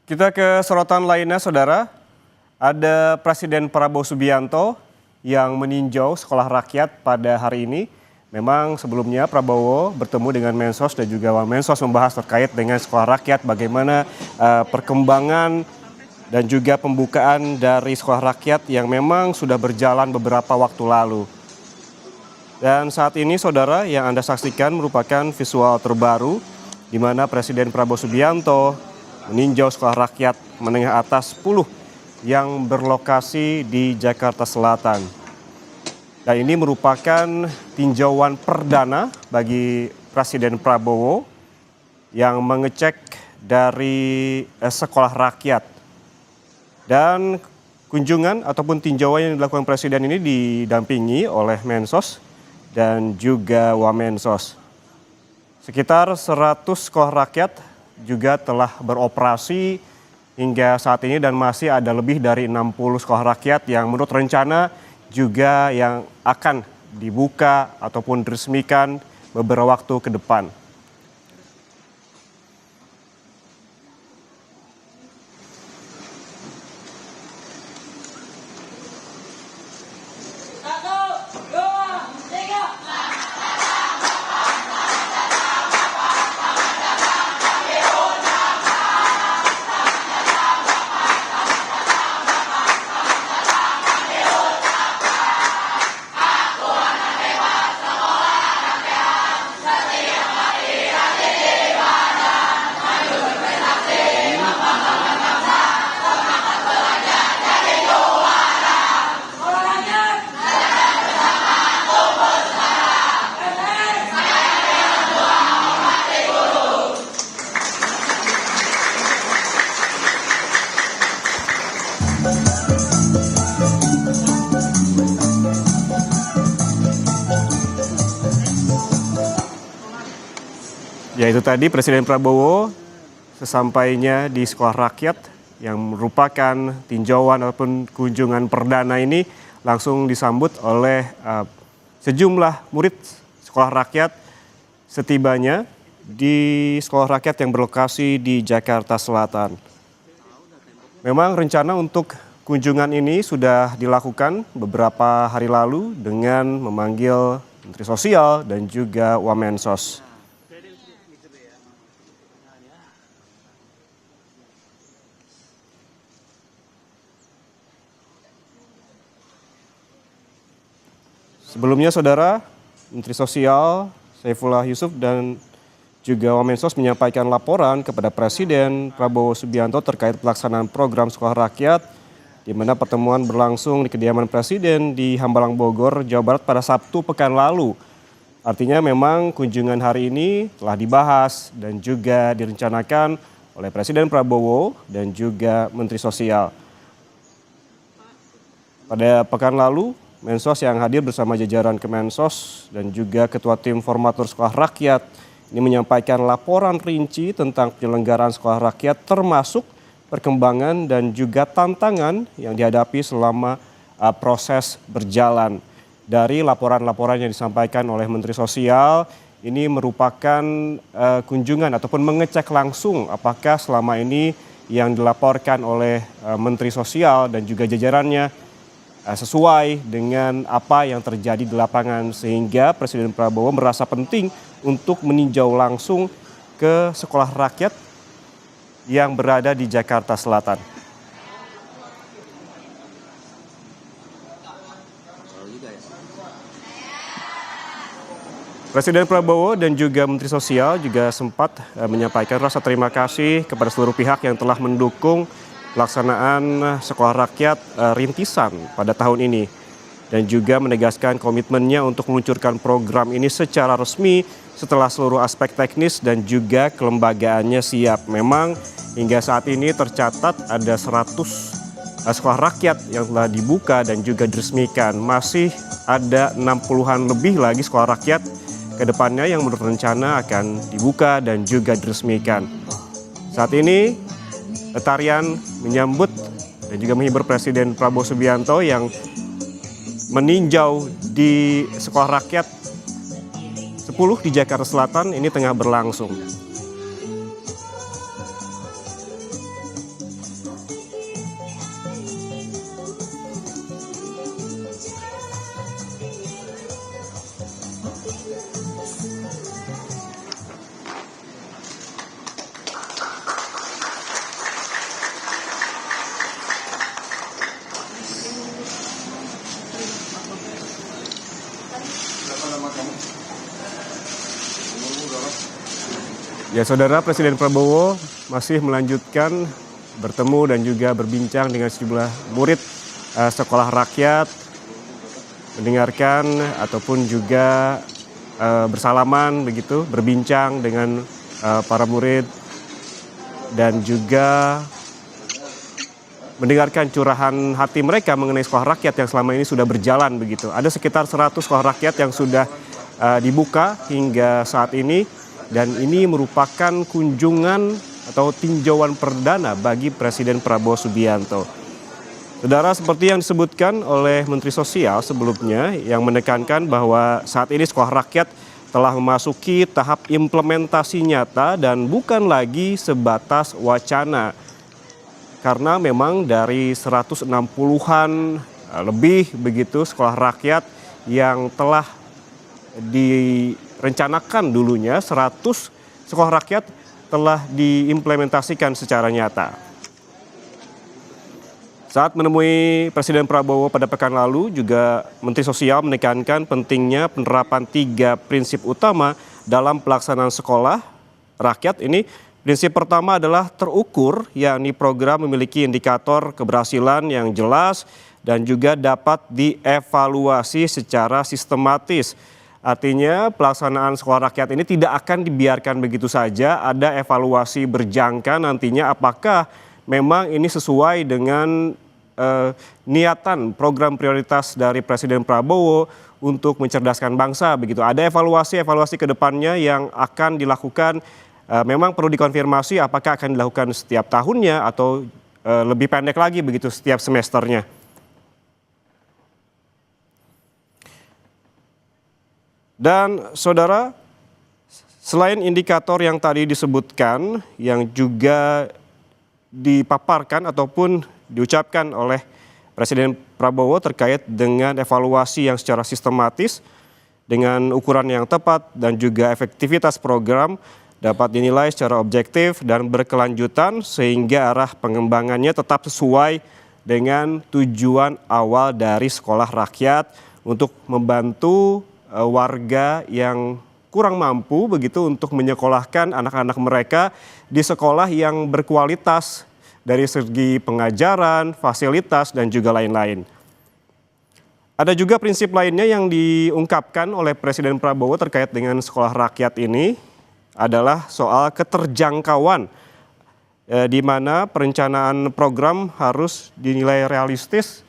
Kita ke sorotan lainnya, Saudara. Ada Presiden Prabowo Subianto yang meninjau sekolah rakyat pada hari ini. Memang sebelumnya Prabowo bertemu dengan Mensos dan juga Wamensos membahas terkait dengan sekolah rakyat, bagaimana perkembangan dan juga pembukaan dari sekolah rakyat yang memang sudah berjalan beberapa waktu lalu. Dan saat ini, Saudara, yang Anda saksikan merupakan visual terbaru di mana Presiden Prabowo Subianto meninjau sekolah rakyat menengah atas 10 yang berlokasi di Jakarta Selatan. Dan ini merupakan tinjauan perdana bagi Presiden Prabowo yang mengecek dari sekolah rakyat. Dan kunjungan ataupun tinjauan yang dilakukan Presiden ini didampingi oleh Mensos dan juga Wamensos. Sekitar 100 sekolah rakyat juga telah beroperasi hingga saat ini dan masih ada lebih dari 60 sekolah rakyat yang menurut rencana juga yang akan dibuka ataupun diresmikan beberapa waktu ke depan. Ya, itu tadi Presiden Prabowo sesampainya di sekolah rakyat yang merupakan tinjauan ataupun kunjungan perdana ini langsung disambut oleh sejumlah murid sekolah rakyat setibanya di sekolah rakyat yang berlokasi di Jakarta Selatan. Memang rencana untuk kunjungan ini sudah dilakukan beberapa hari lalu dengan memanggil Menteri Sosial dan juga Wamensos. Sebelumnya, Saudara, Menteri Sosial Saifullah Yusuf dan juga Wamensos menyampaikan laporan kepada Presiden Prabowo Subianto terkait pelaksanaan program sekolah rakyat, di mana pertemuan berlangsung di kediaman Presiden di Hambalang, Bogor, Jawa Barat pada Sabtu pekan lalu. Artinya memang kunjungan hari ini telah dibahas dan juga direncanakan oleh Presiden Prabowo dan juga Menteri Sosial. Pada pekan lalu, Mensos yang hadir bersama jajaran Kemensos dan juga Ketua Tim Formatur Sekolah Rakyat ini menyampaikan laporan rinci tentang penyelenggaraan sekolah rakyat termasuk perkembangan dan juga tantangan yang dihadapi selama proses berjalan. Dari laporan-laporan yang disampaikan oleh Menteri Sosial, ini merupakan kunjungan ataupun mengecek langsung apakah selama ini yang dilaporkan oleh Menteri Sosial dan juga jajarannya sesuai dengan apa yang terjadi di lapangan, sehingga Presiden Prabowo merasa penting untuk meninjau langsung ke sekolah rakyat yang berada di Jakarta Selatan. Presiden Prabowo dan juga Menteri Sosial juga sempat menyampaikan rasa terima kasih kepada seluruh pihak yang telah mendukung pelaksanaan sekolah rakyat rintisan pada tahun ini dan juga menegaskan komitmennya untuk meluncurkan program ini secara resmi setelah seluruh aspek teknis dan juga kelembagaannya siap. Memang hingga saat ini tercatat ada 100 sekolah rakyat yang telah dibuka dan juga diresmikan. Masih ada 60-an lebih lagi sekolah rakyat ke depannya yang menurut rencana akan dibuka dan juga diresmikan. Saat ini tarian menyambut dan juga menghibur Presiden Prabowo Subianto yang meninjau di sekolah rakyat 10 di Jakarta Selatan ini tengah berlangsung. Ya, Saudara, Presiden Prabowo masih melanjutkan bertemu dan juga berbincang dengan sejumlah murid sekolah rakyat, mendengarkan ataupun juga bersalaman begitu, berbincang dengan para murid dan juga mendengarkan curahan hati mereka mengenai sekolah rakyat yang selama ini sudah berjalan begitu. Ada sekitar 100 sekolah rakyat yang sudah dibuka hingga saat ini, dan ini merupakan kunjungan atau tinjauan perdana bagi Presiden Prabowo Subianto. Saudara, seperti yang disebutkan oleh Menteri Sosial sebelumnya yang menekankan bahwa saat ini sekolah rakyat telah memasuki tahap implementasi nyata dan bukan lagi sebatas wacana. Karena memang dari 160-an lebih begitu sekolah rakyat yang telah direncanakan dulunya, 100 sekolah rakyat telah diimplementasikan secara nyata. Saat menemui Presiden Prabowo pada pekan lalu, juga Menteri Sosial menekankan pentingnya penerapan 3 prinsip utama dalam pelaksanaan sekolah rakyat ini. Prinsip pertama adalah terukur, yakni program memiliki indikator keberhasilan yang jelas dan juga dapat dievaluasi secara sistematis. Artinya pelaksanaan sekolah rakyat ini tidak akan dibiarkan begitu saja, ada evaluasi berjangka nantinya apakah memang ini sesuai dengan niatan program prioritas dari Presiden Prabowo untuk mencerdaskan bangsa begitu. Ada evaluasi ke depannya yang akan dilakukan, memang perlu dikonfirmasi apakah akan dilakukan setiap tahunnya atau lebih pendek lagi begitu setiap semesternya. Dan Saudara, selain indikator yang tadi disebutkan yang juga dipaparkan ataupun diucapkan oleh Presiden Prabowo terkait dengan evaluasi yang secara sistematis dengan ukuran yang tepat dan juga efektivitas program dapat dinilai secara objektif dan berkelanjutan sehingga arah pengembangannya tetap sesuai dengan tujuan awal dari sekolah rakyat untuk membantu warga yang kurang mampu begitu untuk menyekolahkan anak-anak mereka di sekolah yang berkualitas dari segi pengajaran, fasilitas, dan juga lain-lain. Ada juga prinsip lainnya yang diungkapkan oleh Presiden Prabowo terkait dengan sekolah rakyat ini adalah soal keterjangkauan, di mana perencanaan program harus dinilai realistis